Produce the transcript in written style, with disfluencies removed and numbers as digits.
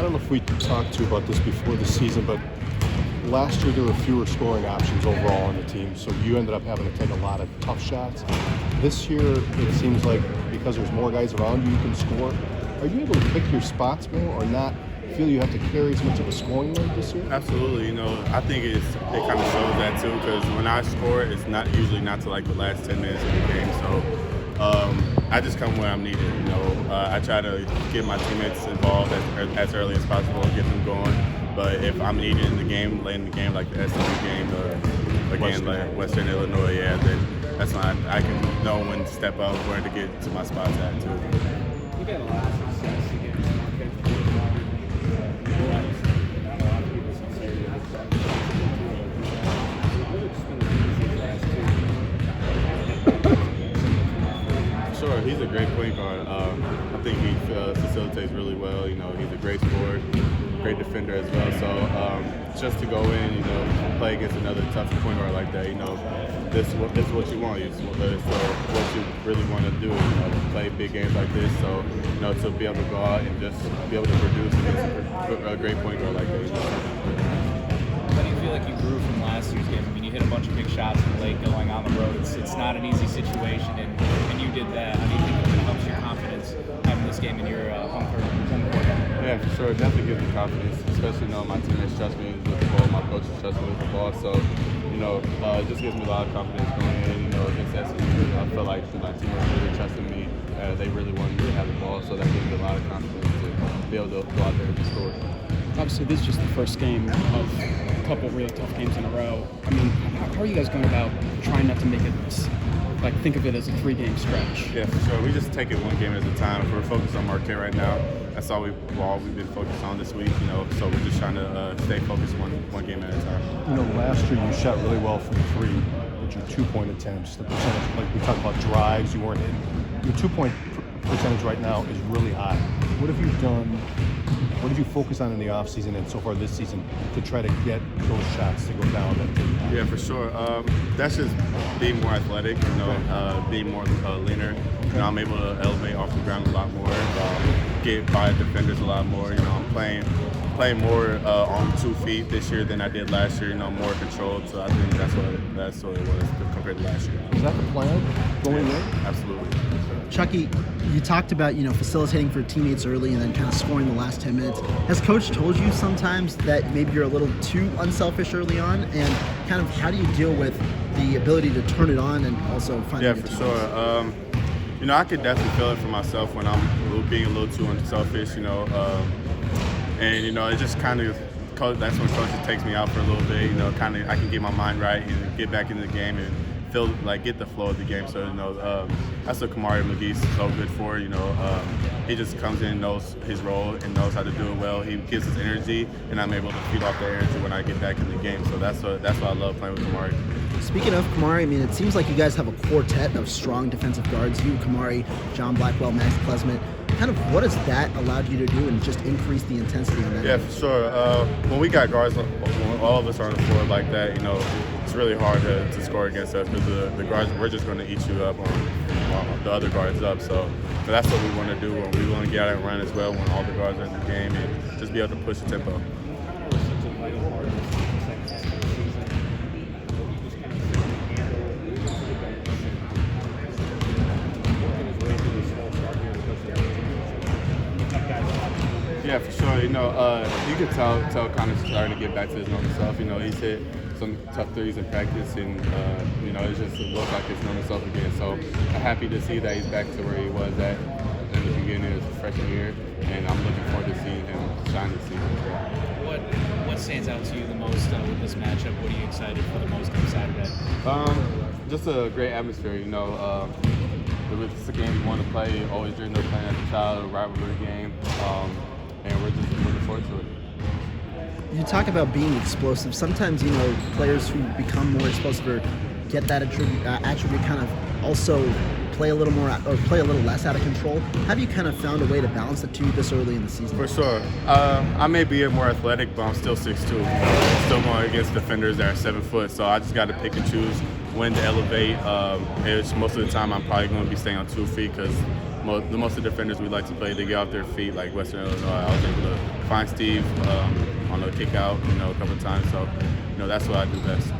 don't know if we talked to you about this before the season, but last year there were fewer scoring options overall on the team, so you ended up having to take a lot of tough shots. This year, it seems like because there's more guys around you, you can score. Are you able to pick your spots more or not feel you have to carry as much of a scoring load this year? Absolutely. I think it kind of shows that too, because when I score, it's usually not to like the last 10 minutes of the game. So I just come when I'm needed. I try to get my teammates involved as early as possible and get them going. But if I'm needed in the game, late in the game, like the SMU game, or again like Western Illinois, then that's fine. I can know when to step up, where to get to my spots at too. You've had a lot of success against Marquette. Not a lot of people sincerely Sure, he's a great point guard. I think he facilitates really well. He's a great scorer, great defender as well. So just to go in, play against another tough point guard like that, this is what you want. It's what you really want to do. Play big games like this. So to be able to go out and just be able to produce against a great point guard like that. How do you feel like you grew from last year's game? I mean, you hit a bunch of big shots in the late going on the road. It's not an easy situation, and you did that. How do you think it helps your confidence having this game in your home court? Yeah, for sure. It definitely gives me confidence, especially knowing my teammates trust me with the ball, my coaches trust me with the ball. So, it just gives me a lot of confidence going in, against SMU. I feel like my teammates really trusted me. They really wanted me to have the ball, so that gives me a lot of confidence to be able to go out there and score. Obviously, this is just the first game of a couple really tough games in a row. I mean, how are you guys going about trying not to make it, think of it as a 3-game stretch? Yeah, for sure. We just take it one game at a time. We're focused on Marquette right now. That's all we've been focused on this week, so we're just trying to stay focused one game at a time. Last year you shot really well from three, but your 2-point attempts, the percentage, like we talked about drives, you weren't hitting. Your 2-point percentage right now is really high. What have you done? What did you focus on in the offseason and so far this season to try to get those shots to go down? Yeah, for sure. That's just being more athletic, being more leaner. I'm able to elevate off the ground a lot more, get by defenders a lot more. I'm playing more on 2 feet this year than I did last year. More controlled. So I think that's what it was compared to last year. Is that the plan going in? Absolutely. Chucky, you talked about facilitating for teammates early and then kind of scoring the last 10 minutes. Has coach told you sometimes that maybe you're a little too unselfish early on, and kind of how do you deal with the ability to turn it on and also find? Yeah, for sure. I could definitely feel it for myself when I'm being a little too unselfish. And it just kind of that's when coach takes me out for a little bit. I can get my mind right and get back into the game and get the flow of the game. So that's what Kamari McGee's so good for. He just comes in, knows his role, and knows how to do it well. He gives us energy, and I'm able to feed off that energy when I get back in the game. So that's why I love playing with Kamari. Speaking of Kamari, I mean, it seems like you guys have a quartet of strong defensive guards. You, Kamari, John Blackwell, Max Klesmet. Kind of what has that allowed you to do and just increase the intensity on that? Yeah, for sure. When we got guards, when all of us are on the floor like that, it's really hard to score against us because the guards, we're just going to eat you up on the other guards up. So that's what we want to do. We want to get out and run as well when all the guards are in the game and just be able to push the tempo. Yeah, for sure. You can tell Connor's starting to get back to his normal self. He's hit some tough threes in practice, and it looks like his normal self again. So I'm happy to see that he's back to where he was at in the beginning of his freshman year, and I'm looking forward to seeing him shine this season. What stands out to you the most with this matchup? What are you excited for the most on Saturday? Just a great atmosphere. It's a game you want to play. Always dreamed of playing as a child, a rivalry game. And we're just looking forward to it. You talk about being explosive. Sometimes, players who become more explosive or get that attribute kind of also play a little more or play a little less out of control. Have you kind of found a way to balance the two this early in the season? For sure. I may be more athletic, but I'm still 6'2". I'm still going against defenders that are 7 foot, so I just got to pick and choose when to elevate. Most of the time I'm probably going to be staying on 2 feet because the most of the defenders we like to play, they get off their feet, like Western Illinois. I was able to find Steve on a kick out, a couple of times. So, that's what I do best.